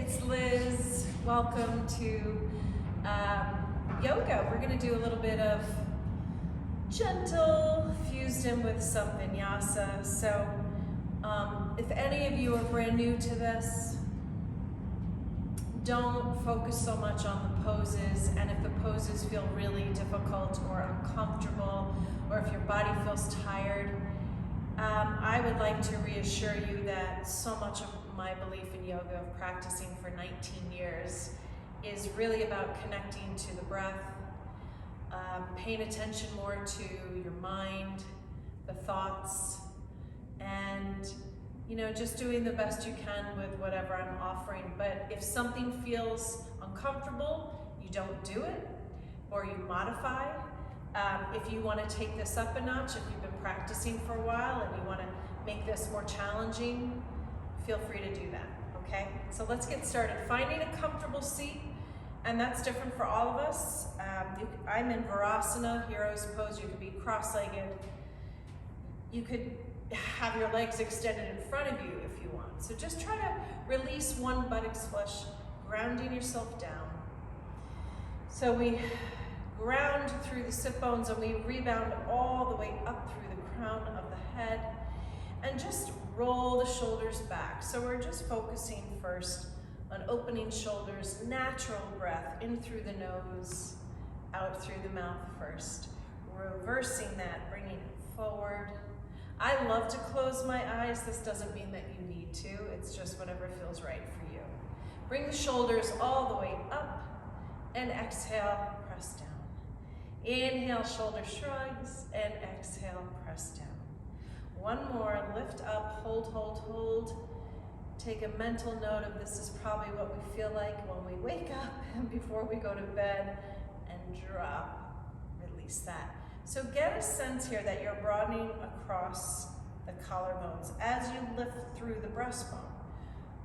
it's Liz. Welcome to yoga. We're going to do a little bit of gentle fused in with some Vinyasa. So if any of you are brand new to this, don't focus so much on the poses, and if the poses feel really difficult or uncomfortable, or if your body feels tired, I would like to reassure you that so much of my belief in yoga, of practicing for 19 years, is really about connecting to the breath, paying attention more to your mind, the thoughts, and just doing the best you can with whatever I'm offering. But if something feels uncomfortable, you don't do it, or you modify. If you want to take this up a notch, if you've been practicing for a while and you want to make this more challenging, feel free to do that, okay? So let's get started. Finding a comfortable seat, and that's different for all of us. I'm in Virasana, hero's pose. You could be cross-legged. You could have your legs extended in front of you if you want. So just try to release one buttocks flush, grounding yourself down. So we ground through the sit bones and we rebound all the way up through the crown of the head, and just roll the shoulders back. So we're just focusing first on opening shoulders, natural breath in through the nose, out through the mouth first. Reversing that, bringing it forward. I love to close my eyes. This doesn't mean that you need to. It's just whatever feels right for you. Bring the shoulders all the way up, and exhale, press down. Inhale, shoulder shrugs, and exhale, press down. One more, lift up, hold, hold, hold. Take a mental note of this is probably what we feel like when we wake up and before we go to bed, and drop, release that. So get a sense here that you're broadening across the collarbones as you lift through the breastbone,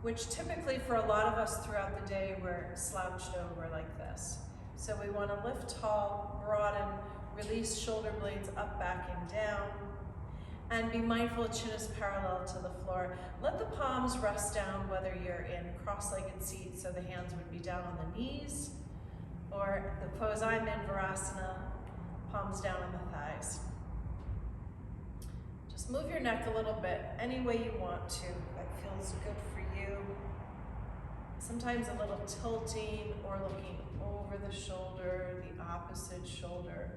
which typically for a lot of us throughout the day, we're slouched over like this. So we want to lift tall, broaden, release shoulder blades up, back, and down. And be mindful chin is parallel to the floor. Let the palms rest down, whether you're in cross-legged seat, so the hands would be down on the knees, or the pose I'm in, Virasana, palms down on the thighs. Just move your neck a little bit, any way you want to, that feels good for you. Sometimes a little tilting or looking over the shoulder, the opposite shoulder.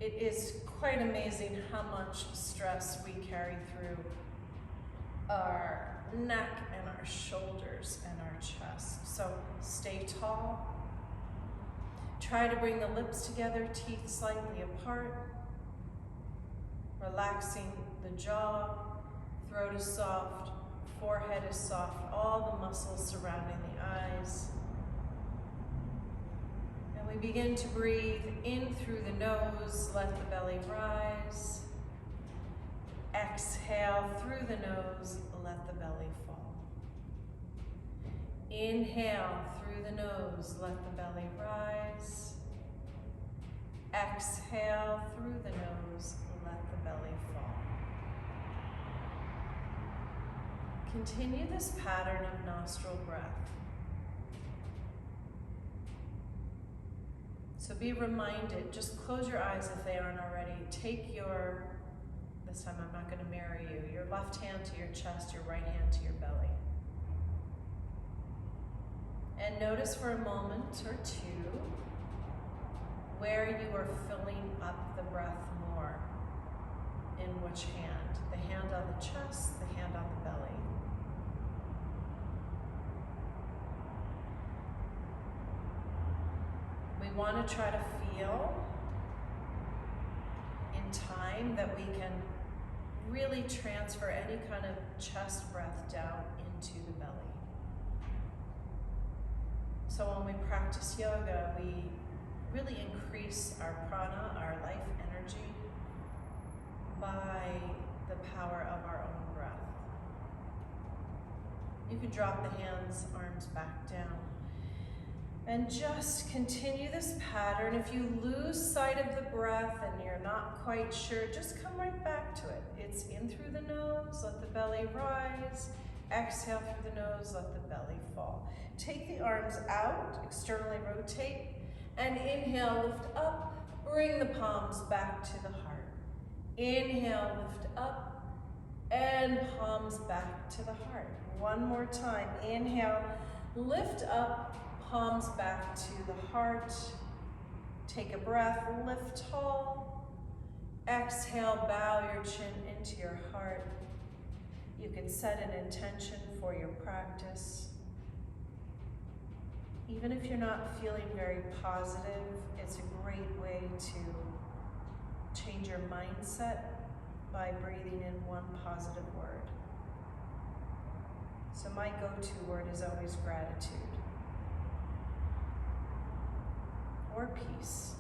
It is quite amazing how much stress we carry through our neck and our shoulders and our chest. So stay tall. Try to bring the lips together, teeth slightly apart. Relaxing the jaw, throat is soft, forehead is soft, all the muscles surrounding the eyes. And we begin to breathe in through the nose, let the belly rise. Exhale through the nose, let the belly fall. Inhale through the nose, let the belly rise. Exhale through the nose, let the belly fall. Continue this pattern of nostril breath. So be reminded, just close your eyes if they aren't already. Take this time I'm not going to mirror you, your left hand to your chest, your right hand to your belly. And notice for a moment or two where you are filling up the breath more. In which hand? The hand on the chest, the hand on the belly. We want to try to feel in time that we can really transfer any kind of chest breath down into the belly. So when we practice yoga, we really increase our prana, our life energy, by the power of our own breath. You can drop the hands, arms back down. And just continue this pattern. If you lose sight of the breath and you're not quite sure, just come right back to it. It's in through the nose, let the belly rise. Exhale through the nose, let the belly fall. Take the arms out, externally rotate, and inhale, lift up, bring the palms back to the heart. Inhale, lift up, and palms back to the heart. One more time. Inhale, lift up, palms back to the heart. Take a breath, lift tall. Exhale, bow your chin into your heart. You can set an intention for your practice. Even if you're not feeling very positive, it's a great way to change your mindset by breathing in one positive word. So my go-to word is always gratitude or peace.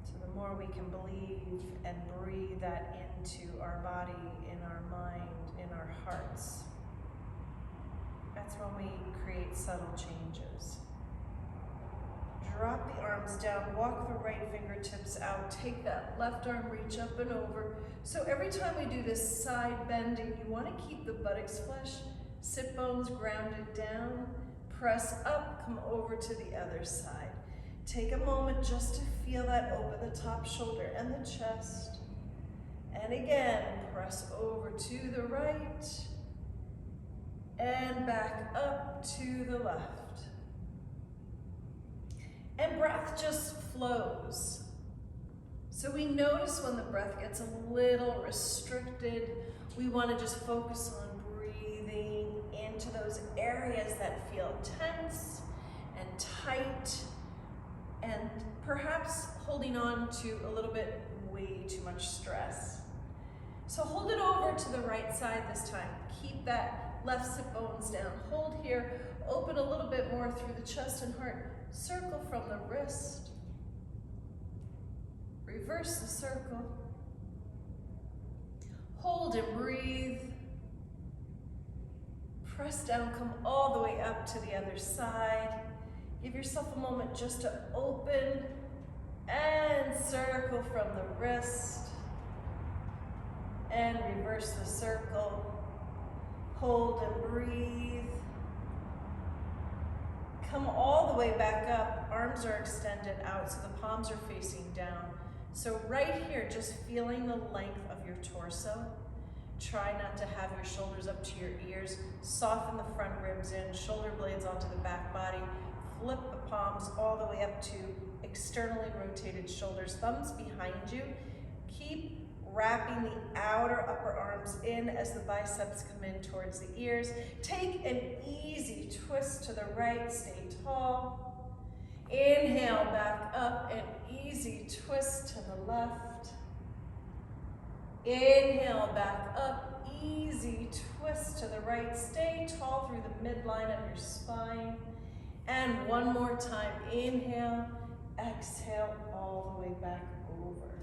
So the more we can believe and breathe that into our body, in our mind, in our hearts, that's when we create subtle changes. Drop the arms down, walk the right fingertips out, take that left arm, reach up and over. So every time we do this side bending, you want to keep the buttocks flush, sit bones grounded down, press up, come over to the other side. Take a moment just to feel that open the top shoulder and the chest. And again, press over to the right and back up to the left. And breath just flows. So we notice when the breath gets a little restricted, we want to just focus on breathing into those areas that feel tense and tight, and perhaps holding on to a little bit way too much stress. So hold it over to the right side this time. Keep that left sit bones down. Hold here, open a little bit more through the chest and heart. Circle from the wrist. Reverse the circle. Hold and breathe. Press down, come all the way up to the other side. Give yourself a moment just to open and circle from the wrist. And reverse the circle. Hold and breathe. Come all the way back up. Arms are extended out so the palms are facing down. So right here, just feeling the length of your torso. Try not to have your shoulders up to your ears. Soften the front ribs in, shoulder blades onto the back body. Flip the palms all the way up to externally rotated shoulders, thumbs behind you. Keep wrapping the outer upper arms in as the biceps come in towards the ears. Take an easy twist to the right, stay tall. Inhale, back up, and easy twist to the left. Inhale, back up, easy twist to the right. Stay tall through the midline of your spine. And one more time, inhale, exhale, all the way back over.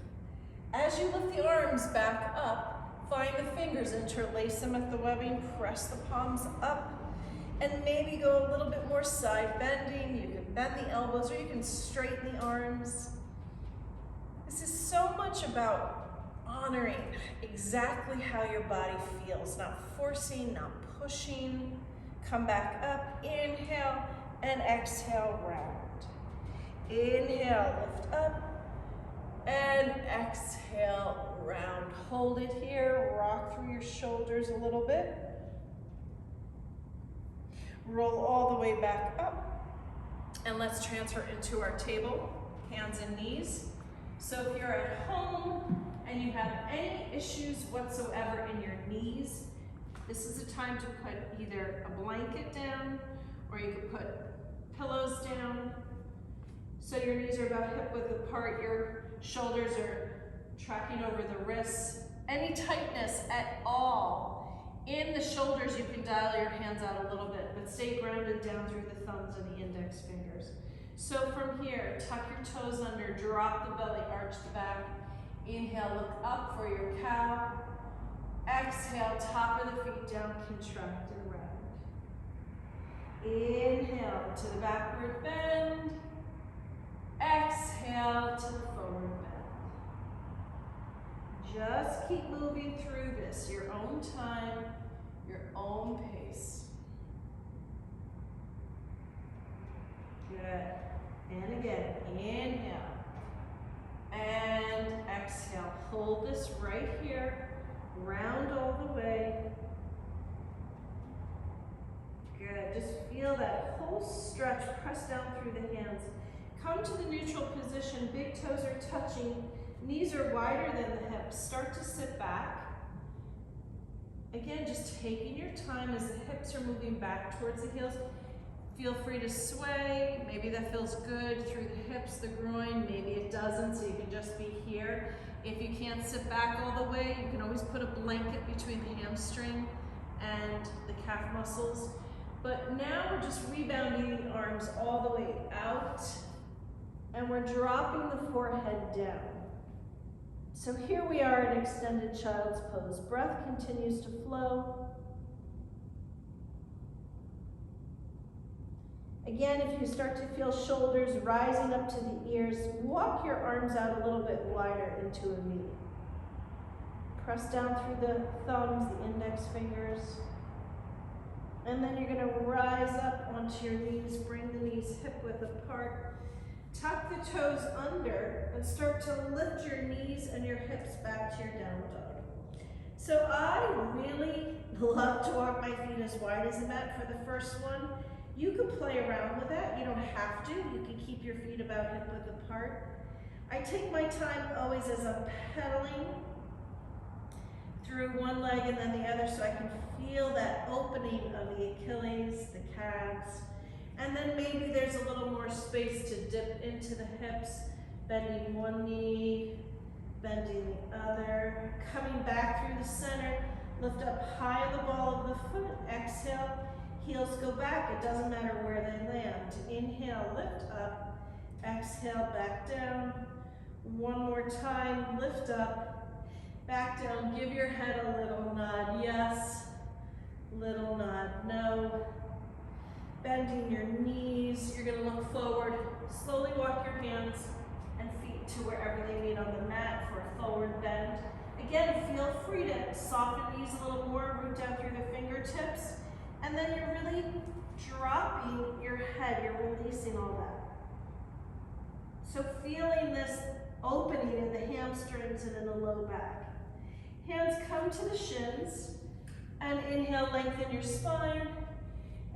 As you lift the arms back up, find the fingers, interlace them at the webbing, press the palms up, and maybe go a little bit more side bending. You can bend the elbows or you can straighten the arms. This is so much about honoring exactly how your body feels, not forcing, not pushing. Come back up, inhale, and exhale, round. Inhale, lift up, and exhale, round. Hold it here, rock through your shoulders a little bit. Roll all the way back up. And let's transfer into our table, hands and knees. So if you're at home and you have any issues whatsoever in your knees, this is a time to put either a blanket down or you could put pillows down. So your knees are about hip width apart, your shoulders are tracking over the wrists. Any tightness at all in the shoulders, you can dial your hands out a little bit, but stay grounded down through the thumbs and the index fingers. So from here, tuck your toes under, drop the belly, arch the back. Inhale, look up for your cow. Exhale, top of the feet down, contract and round. Inhale to the backward bend. Exhale to the forward bend. Just keep moving through this, your own time, your own pace. Good. And again, inhale. And exhale. Hold this right here. Round all the way. Good. Just feel that whole stretch. Press down through the hands. Come to the neutral position. Big toes are touching. Knees are wider than the hips. Start to sit back. Again, just taking your time as the hips are moving back towards the heels. Feel free to sway. Maybe that feels good through the hips, the groin. Maybe it doesn't, so you can just be here. If you can't sit back all the way, you can always put a blanket between the hamstring and the calf muscles. But now we're just rebounding the arms all the way out, and we're dropping the forehead down. So here we are in extended child's pose. Breath continues to flow. Again, if you start to feel shoulders rising up to the ears, walk your arms out a little bit wider into a V. Press down through the thumbs, the index fingers. And then you're going to rise up onto your knees, bring the knees hip width apart. Tuck the toes under and start to lift your knees and your hips back to your down dog. So I really love to walk my feet as wide as the mat for the first one. You can play around with that. You don't have to. You can keep your feet about hip width apart. I take my time always as I'm pedaling through one leg and then the other so I can feel that opening of the Achilles, the calves. And then maybe there's a little more space to dip into the hips, bending one knee, bending the other, coming back through the center, lift up high on the ball of the foot, exhale, heels go back, it doesn't matter where they land. Inhale, lift up, exhale, back down. One more time, lift up, back down, give your head a little nod, yes, little nod, no. Bending your knees, you're going to look forward. Slowly walk your hands and feet to wherever they meet on the mat for a forward bend. Again, feel free to soften knees a little more, root down through the fingertips, and then you're really dropping your head, you're releasing all that. So feeling this opening in the hamstrings and in the low back. Hands come to the shins, and inhale, lengthen your spine.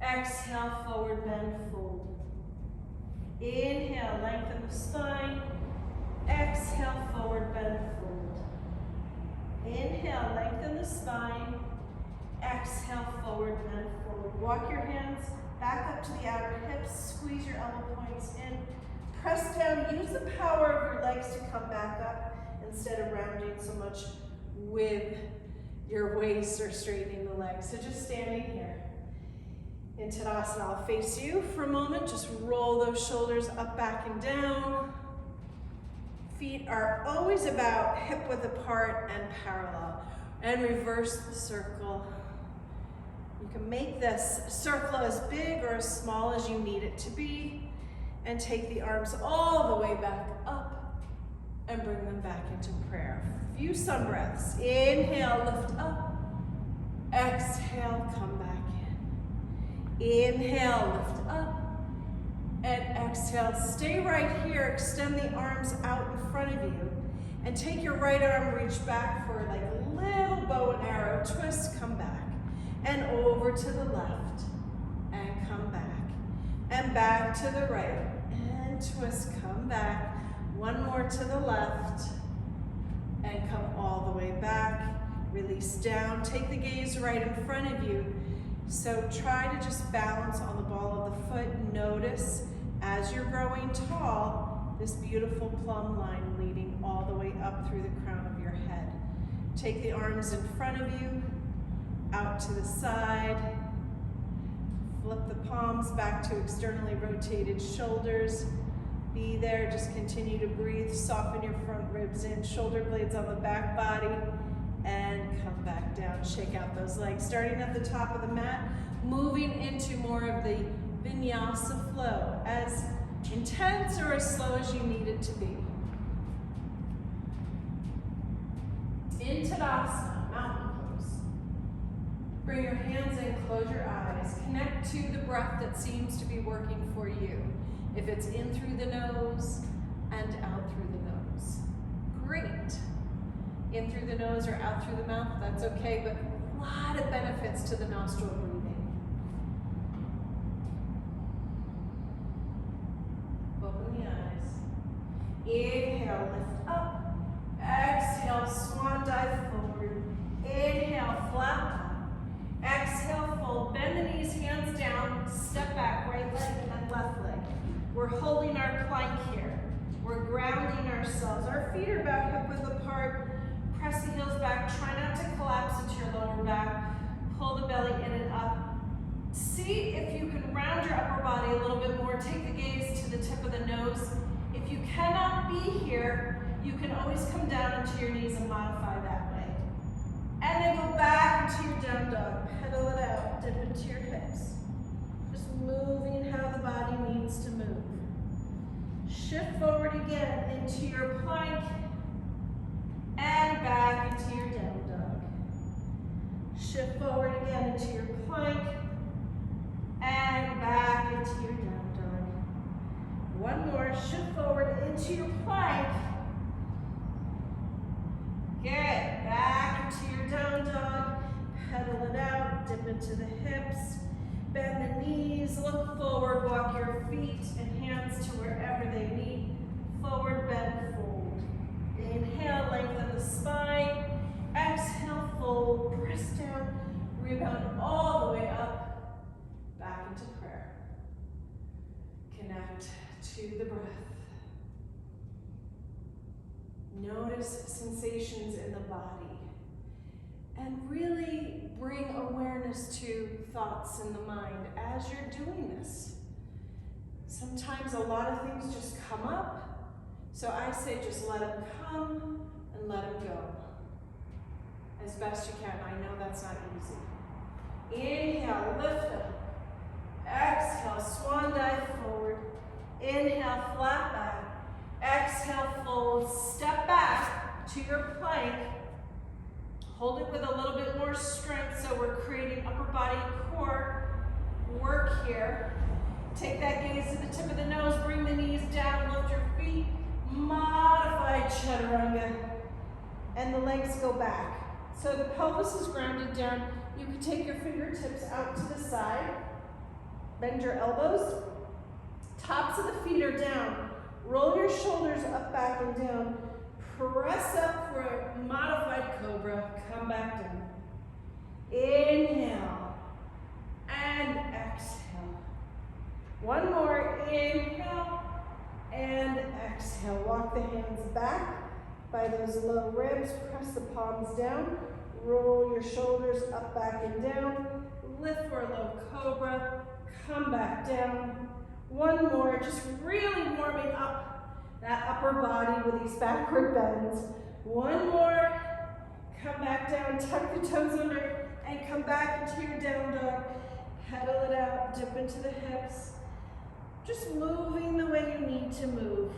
Exhale, forward bend, fold. Inhale, lengthen the spine. Exhale, forward bend, fold. Inhale, lengthen the spine. Exhale, forward bend, fold. Walk your hands back up to the outer hips. Squeeze your elbow points in. Press down. Use the power of your legs to come back up instead of rounding so much with your waist or straightening the legs. So just standing here. In Tadasana, I'll face you for a moment. Just roll those shoulders up, back, and down. Feet are always about hip width apart and parallel. And reverse the circle. You can make this circle as big or as small as you need it to be. And take the arms all the way back up and bring them back into prayer. Few sun breaths. Inhale, lift up. Exhale, come back. Inhale, lift up, and exhale. Stay right here, extend the arms out in front of you, and take your right arm, reach back for like a little bow and arrow twist, come back, and over to the left, and come back, and back to the right, and twist, come back, one more to the left, and come all the way back, release down, take the gaze right in front of you. So try to just balance on the ball of the foot. Notice as you're growing tall, this beautiful plumb line leading all the way up through the crown of your head. Take the arms in front of you, out to the side. Flip the palms back to externally rotated shoulders. Be there, just continue to breathe. Soften your front ribs in, shoulder blades on the back body. And come back down, shake out those legs. Starting at the top of the mat, moving into more of the Vinyasa flow, as intense or as slow as you need it to be. In Tadasana, mountain pose. Bring your hands in, close your eyes. Connect to the breath that seems to be working for you. If it's in through the nose and out through the nose. Great. In through the nose or out through the mouth, that's okay, but a lot of benefits to the nostril breathing. Open the eyes. Inhale, lift up. Exhale, swan dive forward. Inhale, flat back. Exhale, fold. Bend the knees, hands down. Step back, right leg and left leg. We're holding our plank here. We're grounding ourselves. Our feet are about hip width apart. Press the heels back. Try not to collapse into your lower back. Pull the belly in and up. See if you can round your upper body a little bit more. Take the gaze to the tip of the nose. If you cannot be here, you can always come down into your knees and modify that way. And then go back into your down dog. Pedal it out. Dip into your hips. Just moving how the body needs to move. Shift forward again into your plank and back into your down dog. Shift forward again into your plank and back into your down dog. One more. Shift forward into your plank. Good. Back into your down dog. Pedal it out. Dip into the hips. Bend the knees, look forward, walk your feet and hands to wherever they meet. Forward, bend, fold. Inhale, lengthen the spine. Exhale, fold, press down, rebound all the way up, back into prayer. Connect to the breath. Notice sensations in the body. And really bring awareness to thoughts in the mind as you're doing this. Sometimes a lot of things just come up. So I say just let them come and let them go. As best you can. I know that's not easy. Inhale, lift up. Exhale, swan dive forward. Inhale, flat back. Exhale, fold. Step back to your plank. Hold it with a little bit more strength so we're creating upper body core work here. Take that gaze to the tip of the nose, bring the knees down, lift your feet, modified Chaturanga, and the legs go back. So the pelvis is grounded down. You can take your fingertips out to the side, bend your elbows, tops of the feet are down, roll your shoulders up, back, and down. Press up for a modified cobra. Come back down. Inhale and exhale. One more. Inhale and exhale. Walk the hands back by those low ribs. Press the palms down. Roll your shoulders up, back, and down. Lift for a low cobra. Come back down. One more. Just really warming up that upper body with these backward bends. One more. Come back down, tuck the toes under, and come back into your down dog. Pedal it out, dip into the hips. Just moving the way you need to move.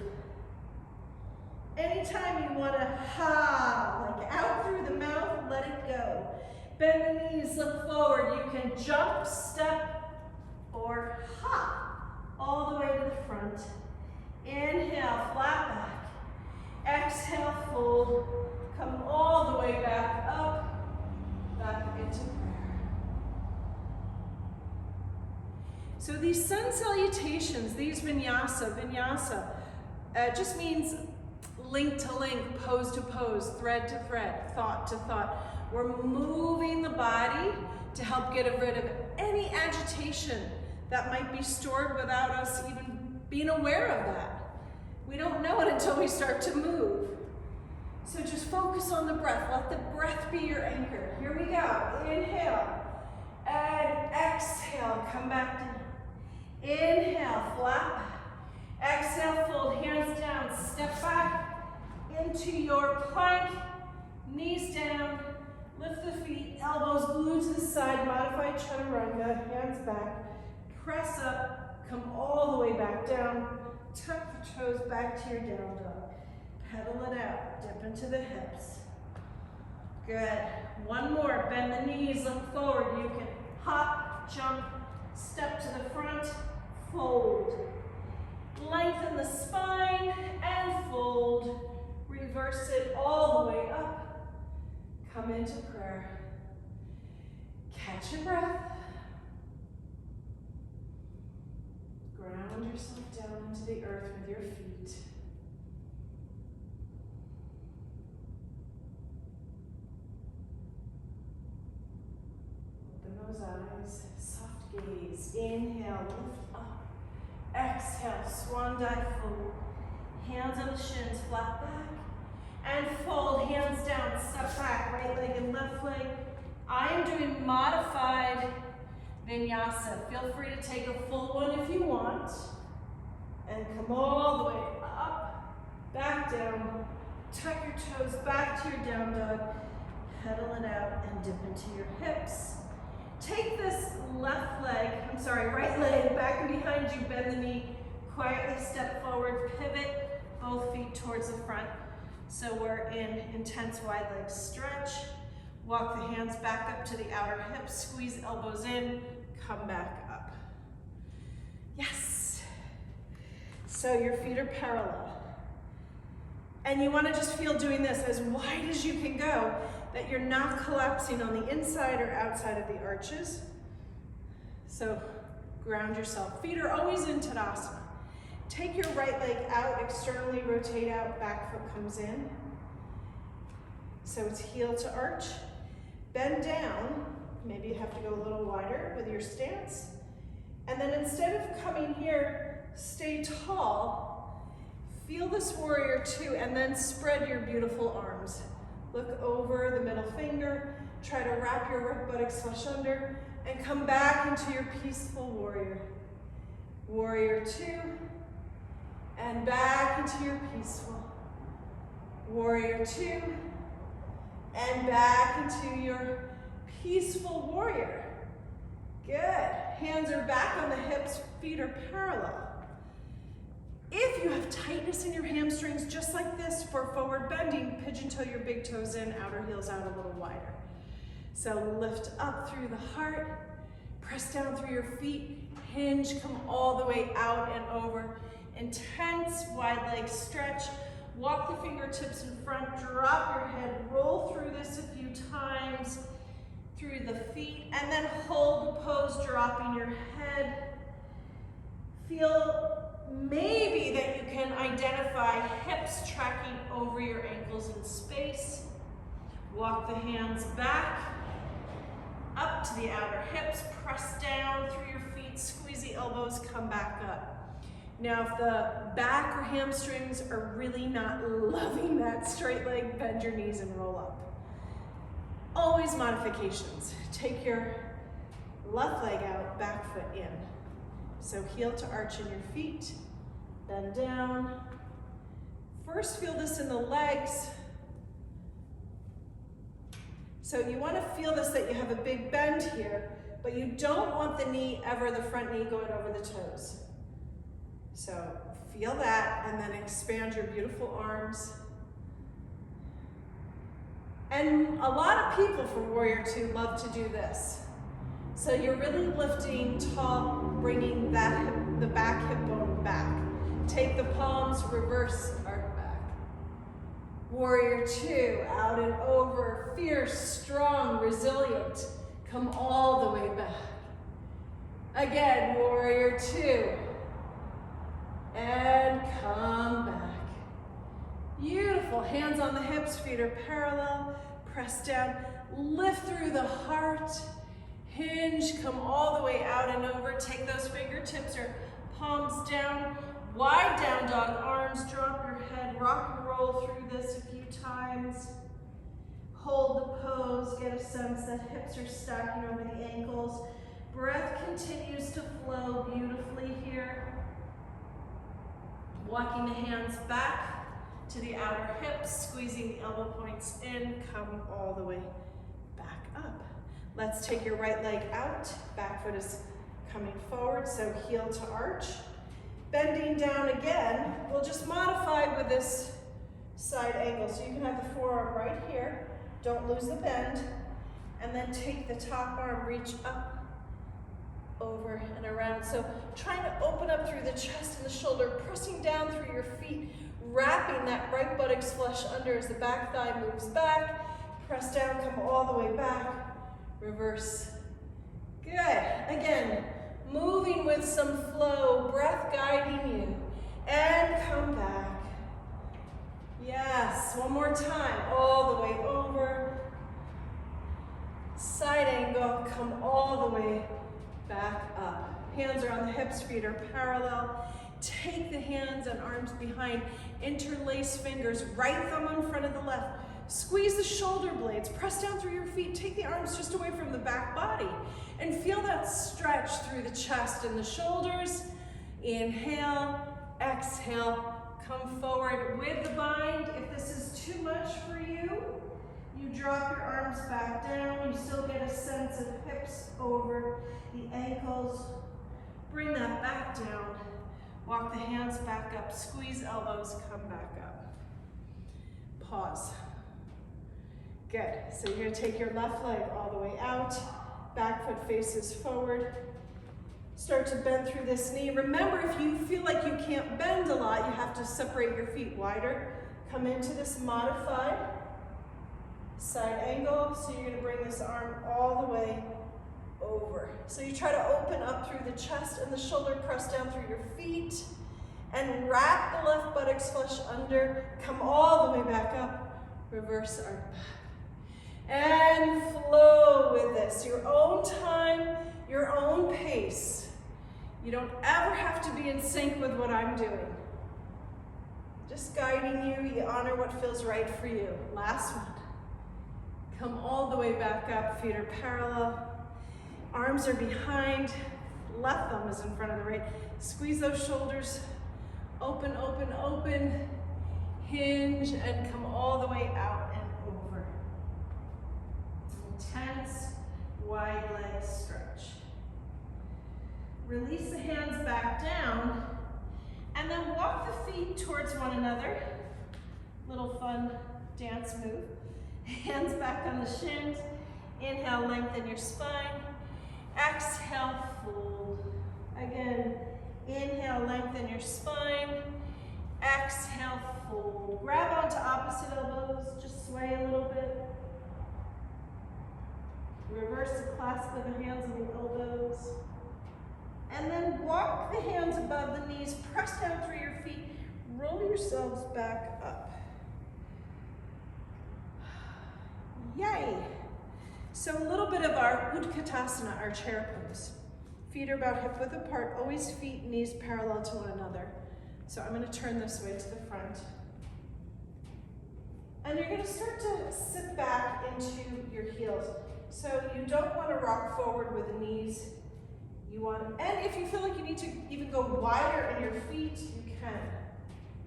Anytime you want to like out through the mouth, let it go. Bend the knees, look forward. You can jump, step, or hop all the way to the front. Inhale, flat back. Exhale, fold. Come all the way back up, back into prayer. So these sun salutations, these vinyasa just means link to link, pose to pose, thread to thread, thought to thought. We're moving the body to help get rid of any agitation that might be stored without us even being aware of that. We don't know it until we start to move. So just focus on the breath. Let the breath be your anchor. Here we go. Inhale and exhale. Come back down. Inhale, flat back. Exhale, fold hands down. Step back into your plank. Knees down. Lift the feet. Elbows glued to the side. Modified Chaturanga. Hands back. Press up. Come all the way back down. Tuck the toes back to your down dog. Pedal it out. Dip into the hips. Good. One more. Bend the knees, look forward. You can hop, jump, step to the front, fold. Lengthen the spine and fold. Reverse it all the way up. Come into prayer. Catch your breath. Ground yourself down into the earth with your feet. Open those eyes. Soft gaze. Inhale, lift up. Exhale, swan dive forward. Hands on the shins, flat back. And fold, hands down, step back, right leg and left leg. I am doing modified Vinyasa. Feel free to take a full one if you want. And come all the way up, back down. Tuck your toes back to your down dog. Pedal it out and dip into your hips. Take this right leg back and behind you, bend the knee, quietly step forward, pivot both feet towards the front. So we're in intense wide leg stretch. Walk the hands back up to the outer hips, squeeze elbows in, come back up. Yes. So your feet are parallel. And you want to just feel doing this as wide as you can go, that you're not collapsing on the inside or outside of the arches. So ground yourself. Feet are always in Tadasana. Take your right leg out, externally rotate out, back foot comes in. So it's heel to arch. Bend down, maybe you have to go a little wider with your stance. And then instead of coming here, stay tall. Feel this warrior two and then spread your beautiful arms. Look over the middle finger, try to wrap your right buttocks flush under, and come back into your peaceful warrior. Warrior two, and back into your peaceful. Warrior two, and back into your peaceful warrior. Good. Hands are back on the hips, feet are parallel. If you have tightness in your hamstrings, just like this for forward bending, pigeon toe your big toes in, outer heels out a little wider. So lift up through the heart, press down through your feet, hinge, come all the way out and over. Intense wide leg stretch. Walk the fingertips in front, drop your head, roll through this a few times through the feet, and then hold the pose, dropping your head. Feel maybe that you can identify hips tracking over your ankles in space. Walk the hands back, up to the outer hips, press down through your feet, squeeze the elbows, come back up. Now, if the back or hamstrings are really not loving that straight leg, bend your knees and roll up. Always modifications. Take your left leg out, back foot in. So heel to arch in your feet, bend down. First, feel this in the legs. So you want to feel this, that you have a big bend here, but you don't want the front knee going over the toes. So feel that, and then expand your beautiful arms. And a lot of people for Warrior Two love to do this. So you're really lifting tall, bringing the back hip bone back. Take the palms, reverse, arc back. Warrior Two, out and over, fierce, strong, resilient. Come all the way back. Again, Warrior Two. And come back. Beautiful. Hands on the hips, feet are parallel. Press down, lift through the heart. Hinge, come all the way out and over. Take those fingertips or palms down. Wide down dog, arms, drop your head. Rock and roll through this a few times. Hold the pose, get a sense that hips are stacking over the ankles. Breath continues to flow beautifully here. Walking the hands back to the outer hips, squeezing the elbow points in, come all the way back up. Let's take your right leg out, back foot is coming forward, so heel to arch. Bending down again, we'll just modify with this side angle. So you can have the forearm right here, Don't lose the bend. And then take the top arm, reach up, over and around. So trying to open up through the chest and the shoulder, pressing down through your feet, wrapping that right buttocks flush under as the back thigh moves back. Press down, come all the way back. Reverse. Good. Again, moving with some flow, breath guiding you. And come back. Yes, one more time. All the way over. Side angle, come all the way back up. Hands are on the hips, feet are parallel. Take the hands and arms behind. Interlace fingers, right thumb in front of the left. Squeeze the shoulder blades, press down through your feet. Take the arms just away from the back body. And feel that stretch through the chest and the shoulders. Inhale, exhale, come forward with the bind. If this is too much for you, you drop your arms back down. You still get a sense of hips over the ankles. Bring that back down. Walk the hands back up. Squeeze elbows, come back up. Pause. Good. So you're going to take your left leg all the way out. Back foot faces forward. Start to bend through this knee. Remember, if you feel like you can't bend a lot, you have to separate your feet wider. Come into this modified side angle. So you're going to bring this arm all the way over. So you try to open up through the chest and the shoulder, press down through your feet, and wrap the left buttocks flush under. Come all the way back up. Reverse arm back. And flow with this. Your own time, your own pace. You don't ever have to be in sync with what I'm doing. Just guiding you. You honor what feels right for you. Last one. Come all the way back up. Feet are parallel. Arms are behind. Left thumb is in front of the right. Squeeze those shoulders. Open, open, open. Hinge and come all the way out and over. Intense, wide leg stretch. Release the hands back down and then walk the feet towards one another. Little fun dance move. Hands back on the shins. Inhale, lengthen your spine. Exhale, fold. Again, inhale, lengthen your spine. Exhale, fold. Grab onto opposite elbows, just sway a little bit. Reverse the clasp of the hands on the elbows. And then walk the hands above the knees, press down through your feet, roll yourselves back up. Yay! So a little bit of our Utkatasana, our chair pose. Feet are about hip width apart, always feet, knees parallel to one another. So I'm going to turn this way to the front. And you're going to start to sit back into your heels. So you don't want to rock forward with the knees. And if you feel like you need to even go wider in your feet, you can.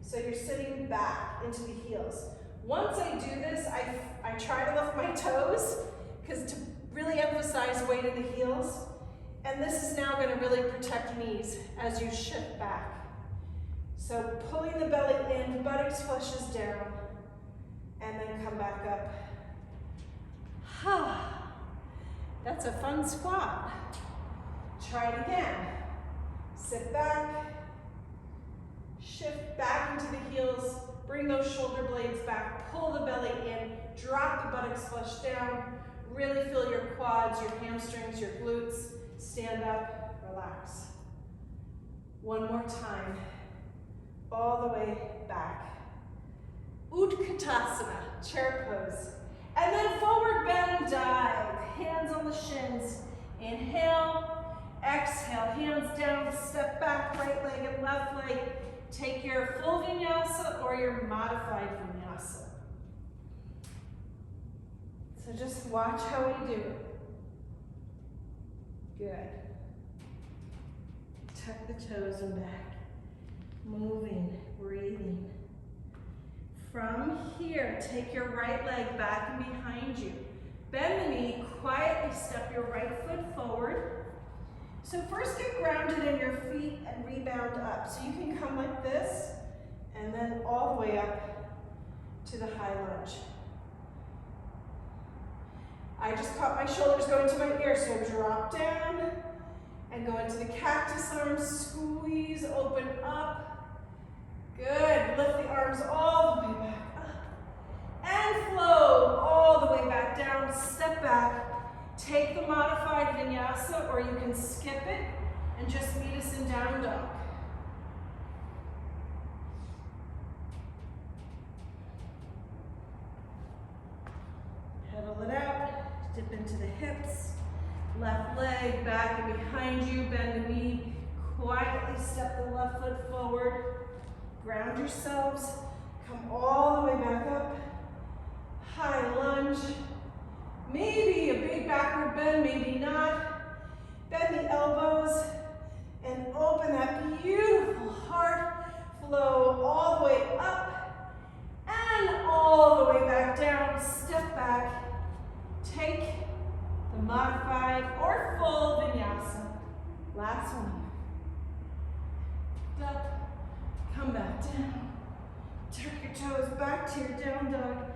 So you're sitting back into the heels. Once I do this, I try to lift my toes, because to really emphasize weight in the heels. And this is now going to really protect knees as you shift back. So pulling the belly in, buttocks flushes down, and then come back up. That's a fun squat. Try it again. Sit back, shift back into the heels, bring those shoulder blades back, pull the belly in, drop the buttocks flush down, really feel your quads, your hamstrings, your glutes. Stand up, relax. One more time. All the way back. Utkatasana, chair pose. And then forward bend dive. Hands on the shins. Inhale, exhale, hands down, step back, right leg and left leg. Take your full vinyasa or your modified vinyasa. So just watch how we do it. Good. Tuck the toes and back. Moving, breathing. From here, take your right leg back and behind you. Bend the knee, quietly step your right foot forward. So first get grounded in your feet and rebound up. So you can come like this and then all the way up to the high lunge. I just caught my shoulders going to my ears, so drop down and go into the cactus arms, squeeze, open up. Good, lift the arms all the way back up. And flow all the way back down, step back. Take the modified vinyasa, or you can skip it and just meet us in down dog. Pedal it out, dip into the hips, left leg back and behind you, bend the knee, quietly step the left foot forward, ground yourselves, come all the way back up, high lunge, maybe a big backward bend, maybe not, bend the elbows and open that beautiful heart flow all the way up and all the way back down, step back. Take the modified or full vinyasa. Last one. Up, come back down. Tuck your toes back to your down dog.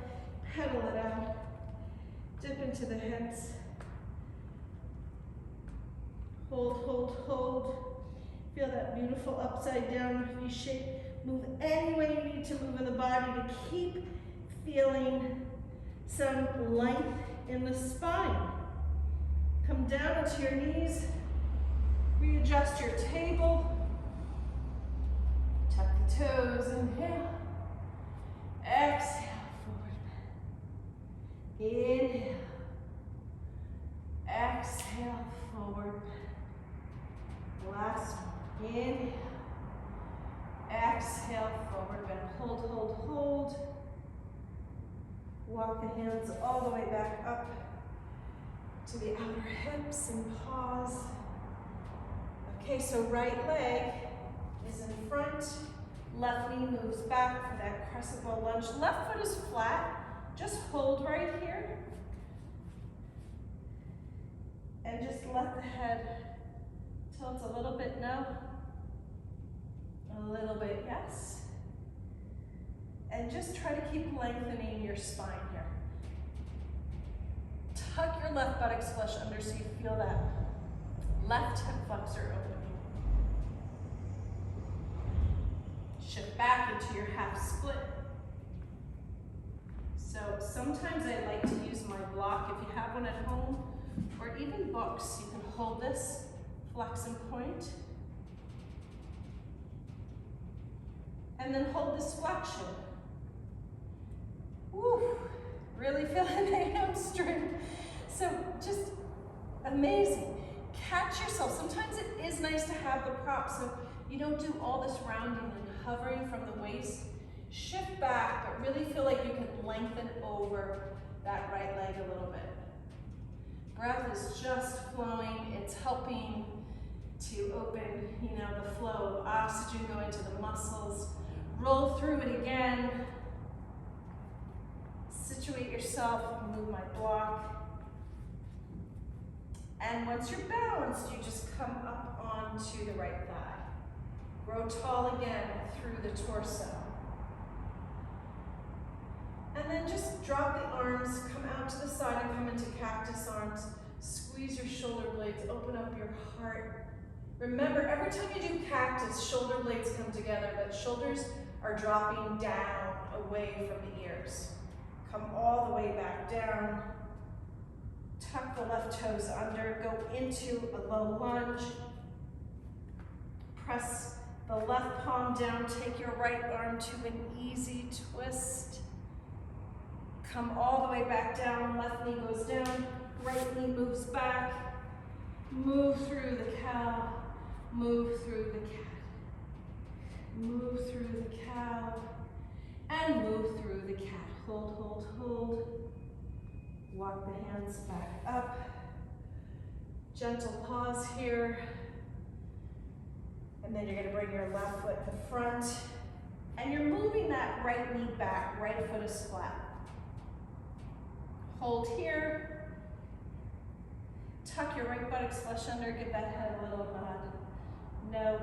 Pedal it out. Dip into the hips. Hold, hold, hold. Feel that beautiful upside down V shape. Move any way you need to move in the body to keep feeling some length in the spine. Come down onto your knees, readjust your table, tuck the toes, inhale, exhale, forward bend, inhale, exhale, forward bend, last one, inhale, exhale, forward bend, hold, hold, hold. Walk the hands all the way back up to the outer hips and pause. Okay, so right leg is in front, left knee moves back for that crescent ball lunge. Left foot is flat, just hold right here. And just let the head tilt a little bit no, a little bit yes. And just try to keep lengthening your spine here. Tuck your left buttocks flush under so you feel that left hip flexor opening. Shift back into your half split. So sometimes I like to use my block if you have one at home, or even books. You can hold this, flex and point. And then hold this flexion. Woo, really feeling the hamstring. So just amazing. Catch yourself. Sometimes it is nice to have the prop so you don't do all this rounding and hovering from the waist. Shift back, but really feel like you can lengthen over that right leg a little bit. Breath is just flowing. It's helping to open, the flow of oxygen going to the muscles. Roll through it again. Situate yourself, move my block. And once you're balanced, you just come up onto the right thigh. Grow tall again through the torso. And then just drop the arms, come out to the side and come into cactus arms. Squeeze your shoulder blades, open up your heart. Remember, every time you do cactus, shoulder blades come together, but shoulders are dropping down away from the ears. Come all the way back down. Tuck the left toes under, go into a low lunge. Press the left palm down, take your right arm to an easy twist. Come all the way back down, left knee goes down, right knee moves back. Move through the cow, move through the cat. Move through the cow, and move through the cat. Hold, hold, hold. Walk the hands back up. Gentle pause here. And then you're gonna bring your left foot to front. And you're moving that right knee back, right foot is flat. Hold here. Tuck your right buttocks flush under, give that head a little nod. No.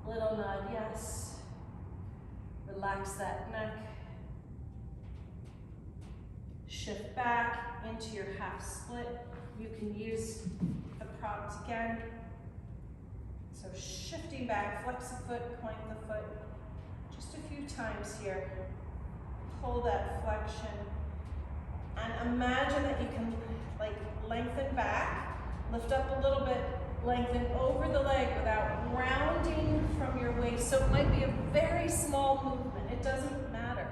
Little nod, yes. Relax that neck. Shift back into your half split. You can use the props again. So shifting back, flex the foot, point the foot. Just a few times here. Hold that flexion. And imagine that you can like lengthen back, lift up a little bit, lengthen over the leg without rounding from your waist. So it might be a very small movement. It doesn't matter.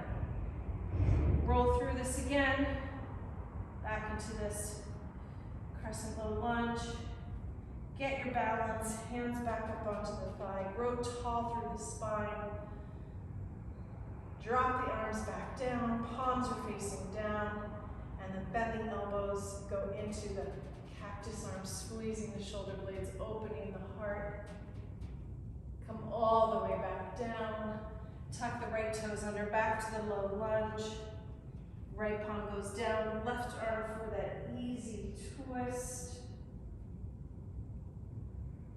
Roll through this again. Back into this crescent low lunge. Get your balance, hands back up onto the thigh. Grow tall through the spine. Drop the arms back down, palms are facing down, and then bend the elbows, go into the cactus arms, squeezing the shoulder blades, opening the heart. Come all the way back down. Tuck the right toes under, back to the low lunge. Right palm goes down, left arm for that easy twist.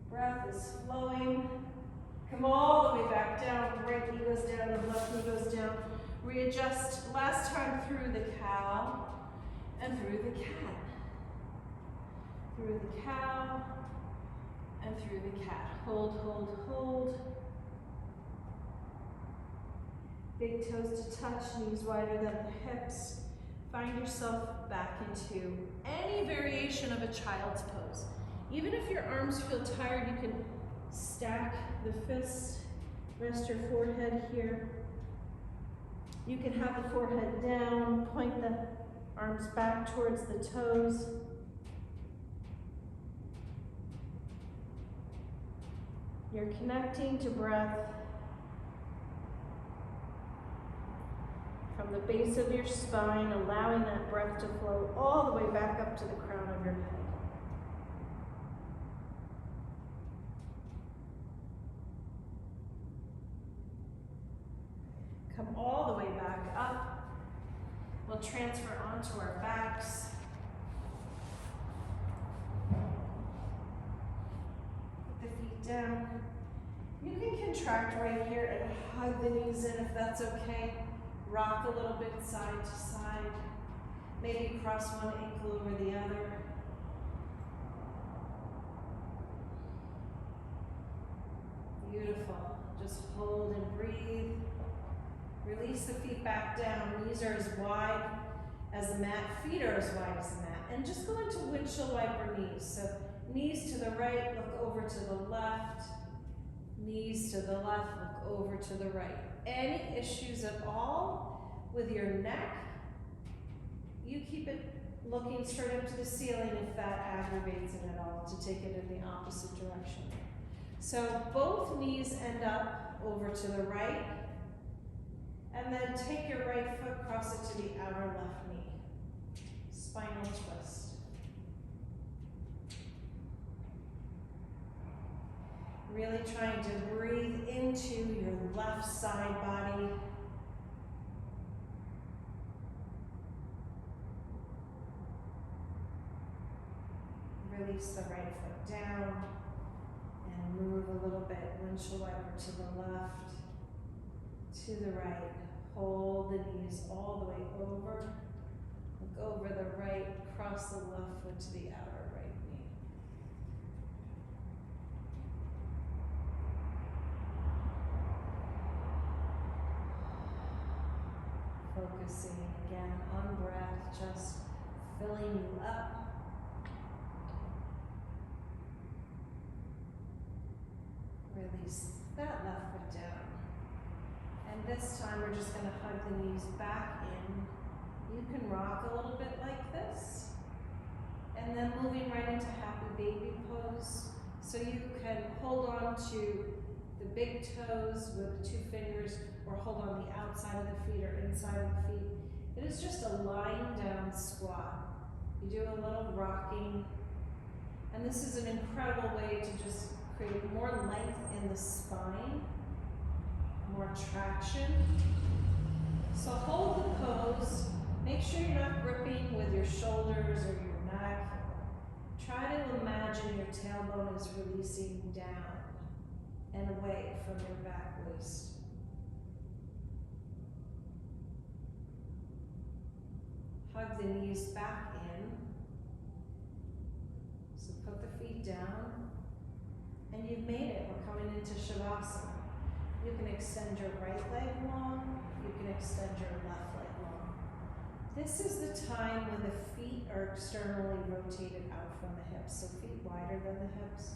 Breath is flowing. Come all the way back down. Right knee goes down, the left knee goes down. Readjust last time through the cow and through the cat. Through the cow and through the cat. Hold, hold, hold. Big toes to touch, knees wider than the hips. Find yourself back into any variation of a child's pose. Even if your arms feel tired, you can stack the fists, rest your forehead here. You can have the forehead down, point the arms back towards the toes. You're connecting to breath from the base of your spine, allowing that breath to flow all the way back up to the crown of your head. Come all the way back up. We'll transfer onto our backs. Put the feet down. You can contract right here and hug the knees in if that's okay. Rock a little bit side to side. Maybe cross one ankle over the other. Beautiful. Just hold and breathe. Release the feet back down. Knees are as wide as the mat. Feet are as wide as the mat. And just go into windshield wiper knees. So knees to the right, look over to the left. Knees to the left, look over to the right. Any issues at all with your neck, you keep it looking straight up to the ceiling if that aggravates it at all, to take it in the opposite direction. So both knees end up over to the right, and then take your right foot, cross it to the outer left knee. Spinal twist. Really trying to breathe into your left side body. Release the right foot down and move a little bit. Windshield wiper to the left, to the right. Hold the knees all the way over. Look over the right, cross the left foot to the outer right knee. Focusing again on breath, just filling you up. Release that left foot down. And this time we're just going to hug the knees back in. You can rock a little bit like this. And then moving right into happy baby pose. So you can hold on to the big toes with the 2 fingers, or hold on the outside of the feet or inside of the feet. It is just a lying down squat. You do a little rocking. And this is an incredible way to just create more length in the spine, more traction. So hold the pose. Make sure you're not gripping with your shoulders or your neck. Try to imagine your tailbone is releasing down and away from your back waist. Hug the knees back in. So put the feet down. And you've made it. We're coming into Shavasana. You can extend your right leg long. You can extend your left leg long. This is the time when the feet are externally rotated out from the hips. So feet wider than the hips.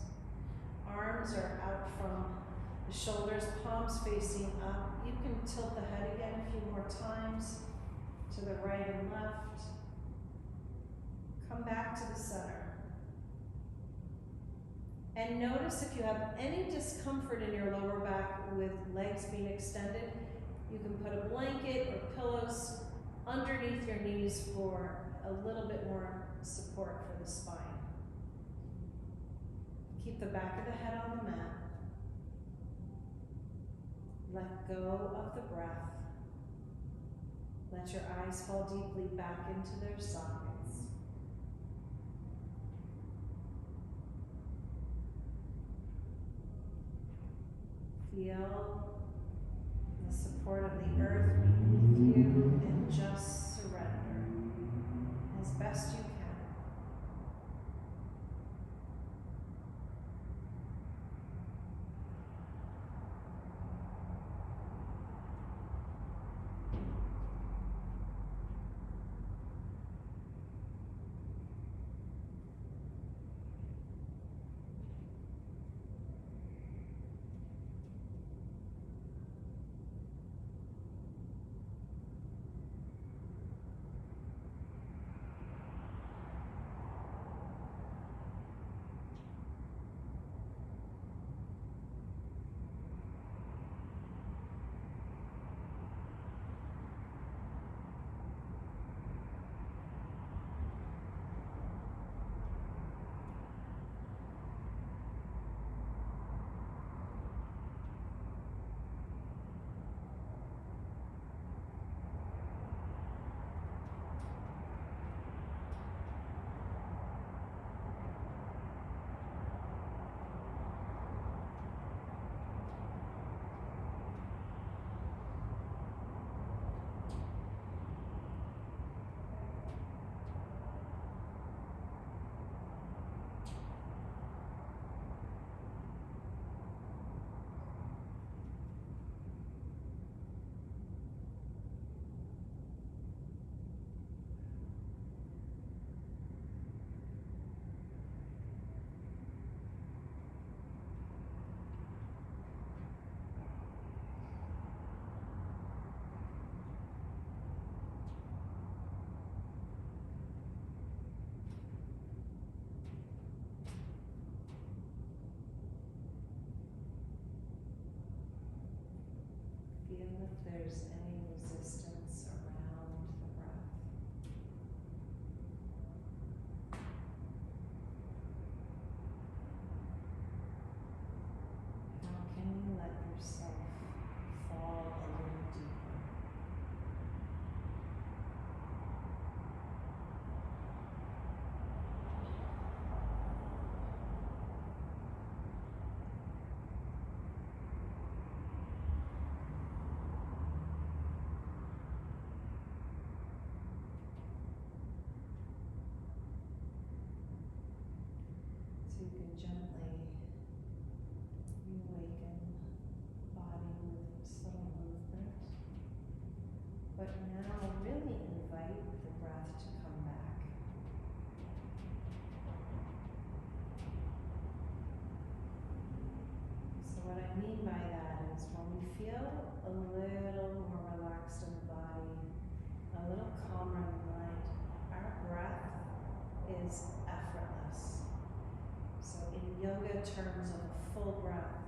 Arms are out from the shoulders, palms facing up. You can tilt the head again a few more times to the right and left. Come back to the center. And notice if you have any discomfort in your lower back with legs being extended, you can put a blanket or pillows underneath your knees for a little bit more support for the spine. Keep the back of the head on the mat. Let go of the breath. Let your eyes fall deeply back into their sockets. Feel the support of the earth beneath you and just surrender as best you can. Feel if there's any resistance around the breath. How can you let yourself fall a little deeper? So you can gently reawaken the body with subtle movement. But now really invite the breath to come back. So what I mean by that is when we feel a little more relaxed in the body, a little calmer in the mind, our breath is effortless. So in yoga terms of a full breath,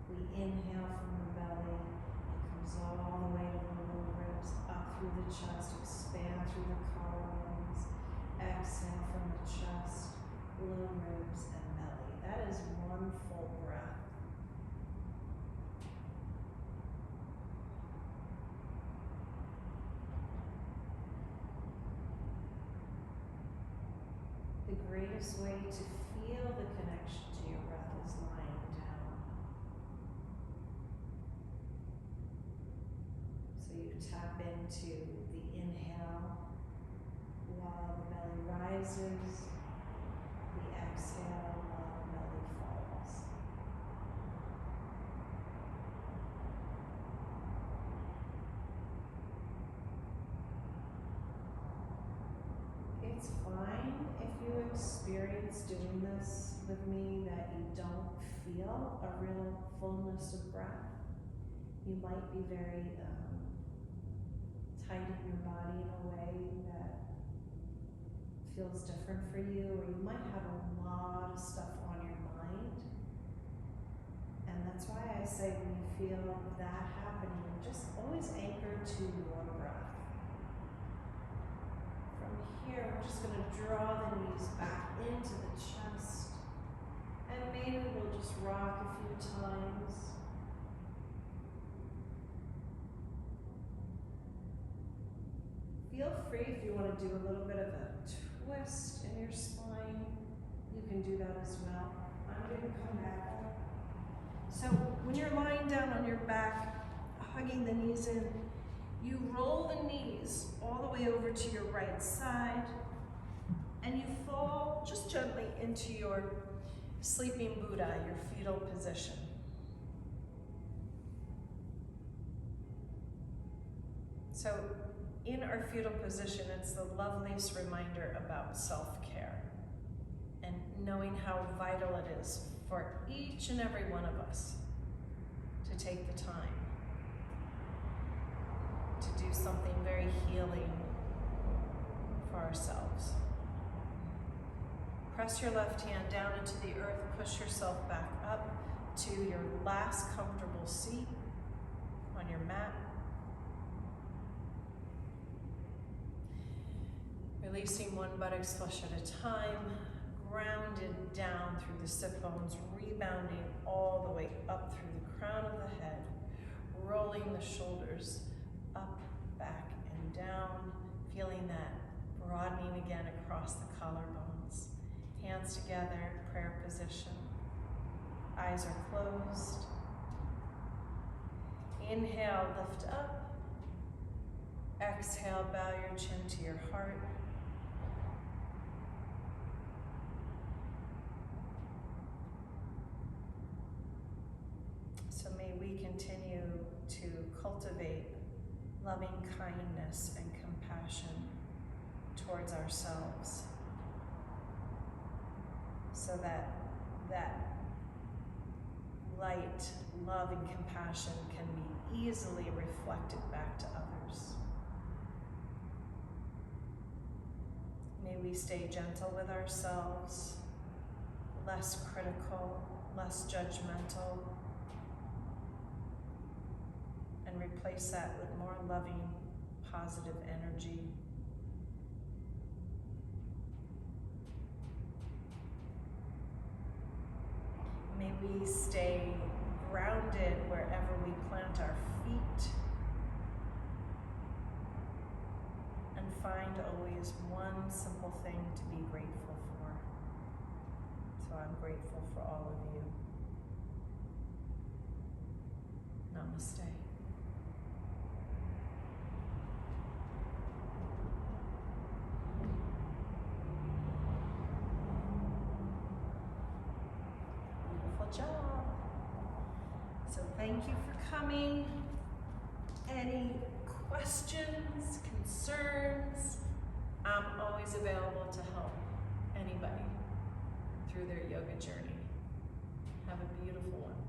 we inhale from the belly, it comes all the way to the lower ribs, up through the chest, expand through the collarbones, exhale from the chest, low ribs and belly. That is one full breath. The greatest way to feel the connection to your breath is lying down. So you tap into the inhale while the belly rises, the exhale while the belly falls. It's fine if you experience doing this with me that you don't feel a real fullness of breath. You might be very tight in your body in a way that feels different for you, or you might have a lot of stuff on your mind. And that's why I say when you feel that happening, just always anchor to your breath. From here, we're just going to draw the knees back into the chest, and maybe we'll just rock a few times. Feel free if you want to do a little bit of a twist in your spine, you can do that as well. I'm going to come back up. So when you're lying down on your back, hugging the knees in, you roll the knees all the way over to your right side, and you fall just gently into your sleeping Buddha, your fetal position. So in our fetal position, it's the loveliest reminder about self-care and knowing how vital it is for each and every one of us to take the time to do something very healing for ourselves. Press your left hand down into the earth, push yourself back up to your last comfortable seat on your mat. Releasing one buttocks flush at a time, grounded down through the sit bones, rebounding all the way up through the crown of the head, rolling the shoulders up, back, and down, feeling that broadening again across the collarbones. Hands together, prayer position. Eyes are closed. Inhale, lift up. Exhale, bow your chin to your heart. So may we continue to cultivate loving kindness and compassion towards ourselves, so that light, love, and compassion can be easily reflected back to others. May we stay gentle with ourselves, less critical, less judgmental, and replace that with more loving, positive energy. May we stay grounded wherever we plant our feet, and find always one simple thing to be grateful for. So I'm grateful for all of you. Namaste. Job. So thank you for coming. Any questions, concerns? I'm always available to help anybody through their yoga journey. Have a beautiful one.